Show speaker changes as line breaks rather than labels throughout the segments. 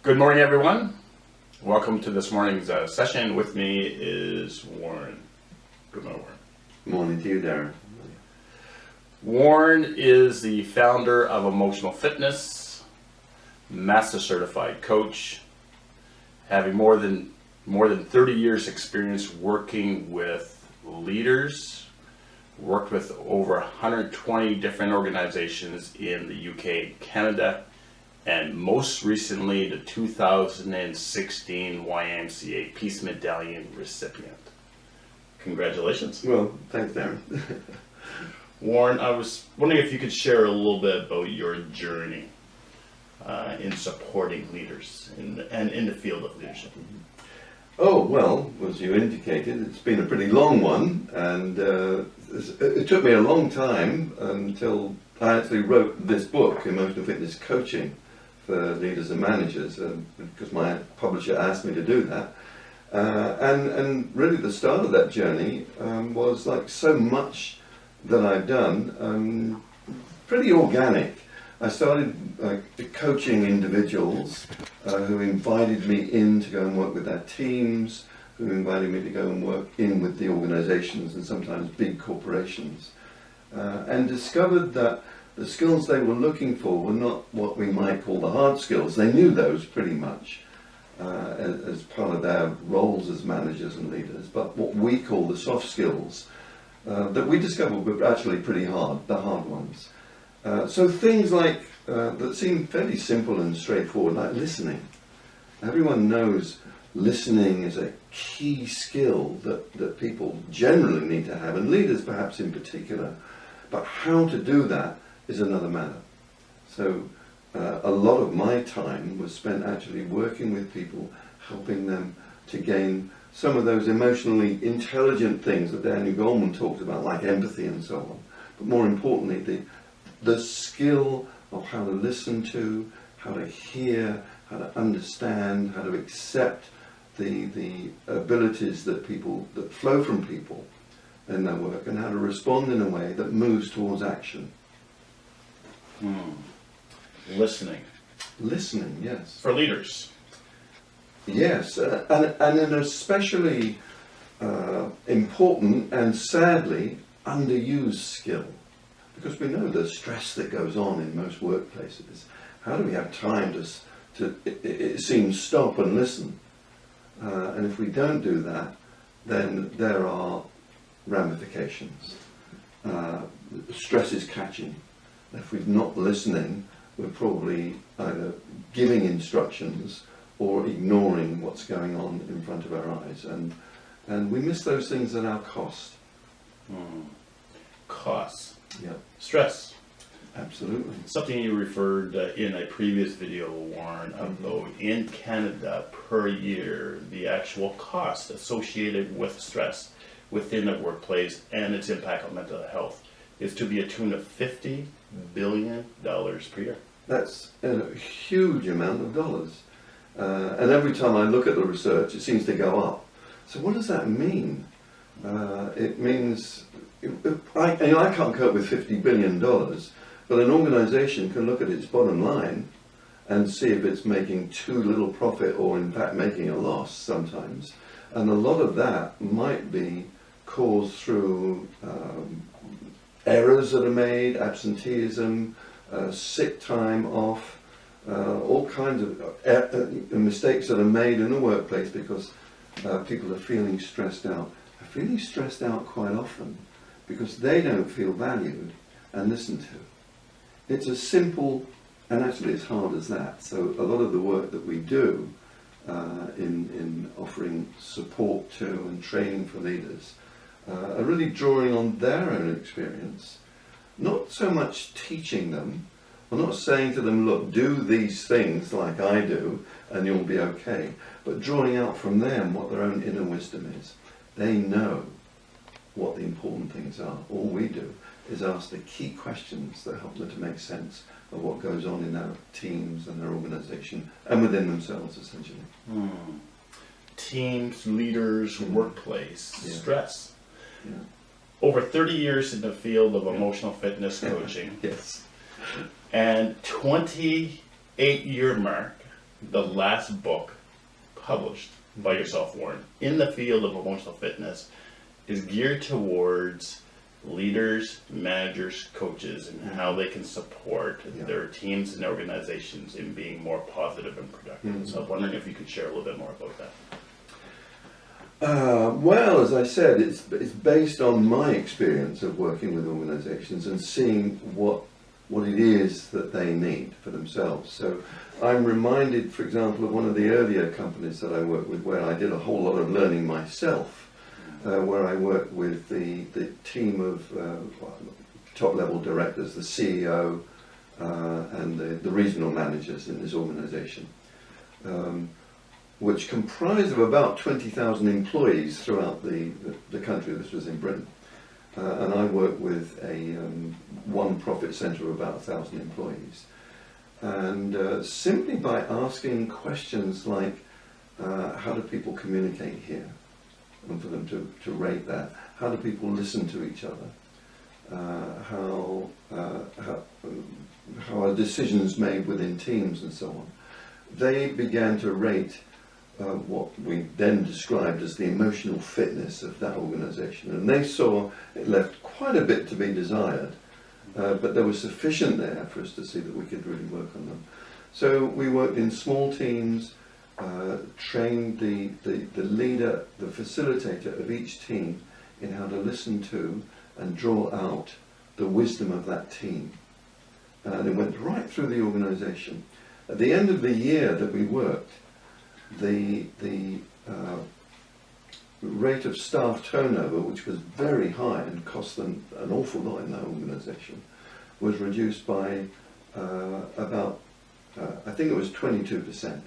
Good morning, everyone. Welcome to this morning's session. With me is Warren. Good morning, Warren.
Morning to you, Darren.
Warren is the founder of Emotional Fitness, Master Certified Coach, having more than 30 years experience working with leaders, worked with over 120 different organizations in the UK and Canada, and most recently the 2016 YMCA Peace Medallion recipient. Congratulations.
Well, thanks, Darren.
Warren, I was wondering if you could share a little bit about your journey in supporting leaders and in the field of leadership.
Oh, well, as you indicated, it's been a pretty long one, and it took me a long time until I actually wrote this book, Emotional Fitness Coaching for Leaders and Managers, because my publisher asked me to do that. And really the start of that journey was like so much that I've done, pretty organic. I started coaching individuals who invited me in to go and work with their teams, who invited me to go and work in with the organizations and sometimes big corporations, and discovered that the skills they were looking for were not what we might call the hard skills. They knew those pretty much as part of their roles as managers and leaders, but what we call the soft skills that we discovered were actually pretty hard, the hard ones. So things like that seem fairly simple and straightforward, like listening. Everyone knows listening is a key skill that people generally need to have, and leaders perhaps in particular. But how to do that is another matter. So a lot of my time was spent actually working with people, helping them to gain some of those emotionally intelligent things that Daniel Goleman talked about, like empathy and so on. But more importantly, the skill of how to listen to, how to hear, how to understand, how to accept the abilities that flow from people in their work, and how to respond in a way that moves towards action.
Listening.
Listening, yes.
For leaders.
Yes, and an especially important and sadly underused skill. Because we know the stress that goes on in most workplaces. How do we have time to it seems, stop and listen? And if we don't do that, then there are ramifications. Stress is catching. If we're not listening, we're probably either giving instructions or ignoring what's going on in front of our eyes. And we miss those things at our cost.
Costs.
Yeah.
Stress.
Absolutely.
Something you referred in a previous video, Warren, about in Canada per year, the actual cost associated with stress within the workplace and its impact on mental health is to be a tune of $50 billion per year. That's
a huge amount of dollars. And every time I look at the research, it seems to go up. So what does that mean? It means I can't cope with $50 billion, but an organization can look at its bottom line and see if it's making too little profit or in fact making a loss sometimes. And a lot of that might be caused through errors that are made, absenteeism, sick time off, all kinds of mistakes that are made in the workplace because people are feeling stressed out. Are feeling stressed out quite often because they don't feel valued and listened to. It's as simple and actually as hard as that. So a lot of the work that we do in offering support to and training for leaders are really drawing on their own experience, not so much teaching them, or not saying to them, look, do these things like I do and you'll be okay, but drawing out from them what their own inner wisdom is. They know what the important things are. All we do is ask the key questions that help them to make sense of what goes on in their teams and their organization and within themselves, essentially.
Teams, leaders, workplace, stress.
Yeah.
Over 30 years in the field of emotional fitness coaching.
Yes.
And 28-year mark the last book published by yourself, Warren, in the field of emotional fitness is geared towards leaders, managers, coaches, and how they can support their teams and organizations in being more positive and productive. So I'm wondering if you could share a little bit more about that.
Well, as I said, it's based on my experience of working with organizations and seeing what it is that they need for themselves. So I'm reminded, for example, of one of the earlier companies that I worked with where I did a whole lot of learning myself, where I worked with the team of top-level directors, the CEO and the regional managers in this organization, which comprised of about 20,000 employees throughout the country. This was in Britain. And I worked with a one profit centre of about 1,000 employees. And simply by asking questions like, how do people communicate here? And for them to rate that. How do people listen to each other? How are decisions made within teams and so on? They began to rate what we then described as the emotional fitness of that organisation. And they saw it left quite a bit to be desired, but there was sufficient there for us to see that we could really work on them. So we worked in small teams, trained the leader, the facilitator of each team in how to listen to and draw out the wisdom of that team. And it went right through the organisation. At the end of the year that we worked, the rate of staff turnover, which was very high and cost them an awful lot in that organisation, was reduced by about, I think it was 22%.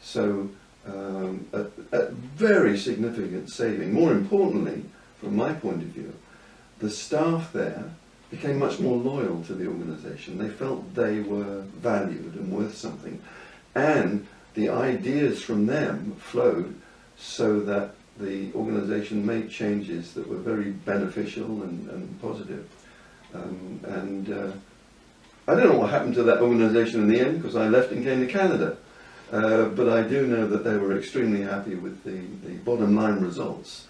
So a very significant saving. More importantly, from my point of view, the staff there became much more loyal to the organisation. They felt they were valued and worth something. And the ideas from them flowed so that the organisation made changes that were very beneficial and positive. I don't know what happened to that organisation in the end, because I left and came to Canada. But I do know that they were extremely happy with the bottom line results.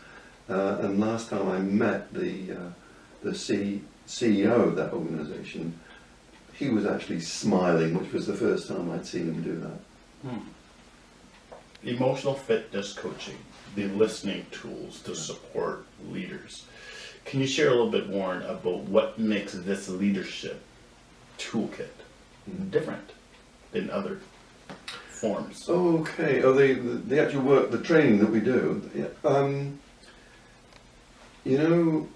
And last time I met the CEO of that organisation, he was actually smiling, which was the first time I'd seen him do that.
Emotional fitness coaching, the listening tools to support leaders. Can you share a little bit, Warren, about what makes this leadership toolkit different than other forms?
Okay, the actual work, the training that we do. You know,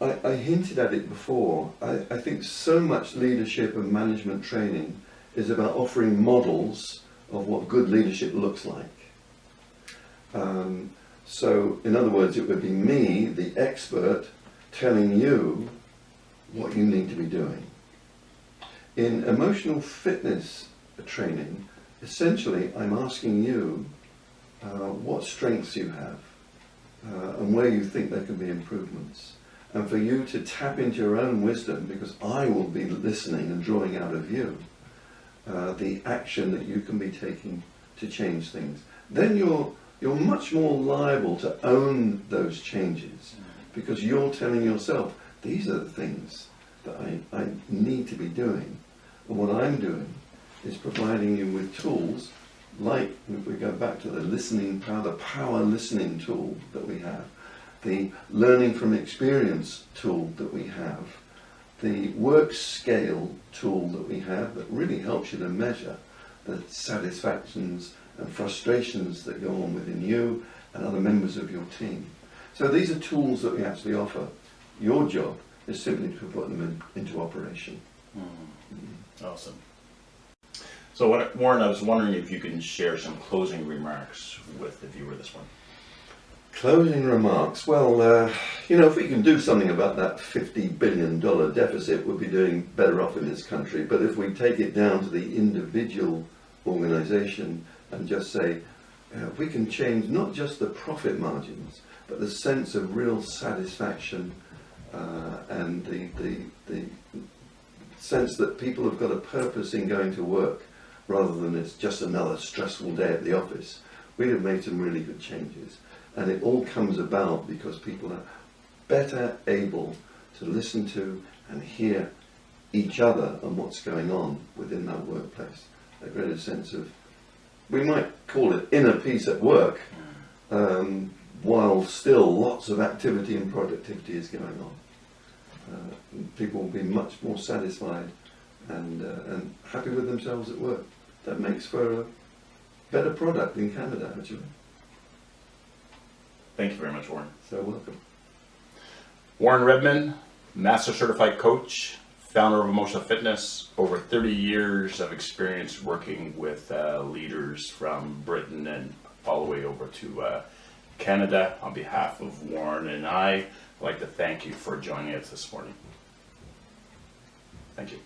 I hinted at it before. I think so much leadership and management training is about offering models of what good leadership looks like. So, in other words, it would be me, the expert, telling you what you need to be doing. In emotional fitness training, essentially, I'm asking you what strengths you have and where you think there can be improvements. And for you to tap into your own wisdom, because I will be listening and drawing out of you the action that you can be taking to change things. Then you're much more liable to own those changes, because you're telling yourself, these are the things that I need to be doing. And what I'm doing is providing you with tools, like, if we go back to the listening power, the power listening tool that we have, the learning from experience tool that we have, the work scale tool that we have that really helps you to measure the satisfactions and frustrations that go on within you and other members of your team. So these are tools that we actually offer. Your job is simply to put them into operation.
Awesome. So Warren, I was wondering if you can share some closing remarks with the viewer this one.
Closing remarks. Well, you know, if we can do something about that $50 billion deficit, we'll be doing better off in this country. But if we take it down to the individual organisation and just say, we can change not just the profit margins, but the sense of real satisfaction and the sense that people have got a purpose in going to work, rather than it's just another stressful day at the office, we'd have made some really good changes. And it all comes about because people are better able to listen to and hear each other and what's going on within that workplace. A greater sense of, we might call it inner peace at work, while still lots of activity and productivity is going on. People will be much more satisfied and happy with themselves at work. That makes for a better product in Canada, actually.
Thank you very much, Warren.
So welcome.
Warren Redman, Master Certified Coach, founder of Emotional Fitness, over 30 years of experience working with leaders from Britain and all the way over to Canada. On behalf of Warren and I'd like to thank you for joining us this morning. Thank you.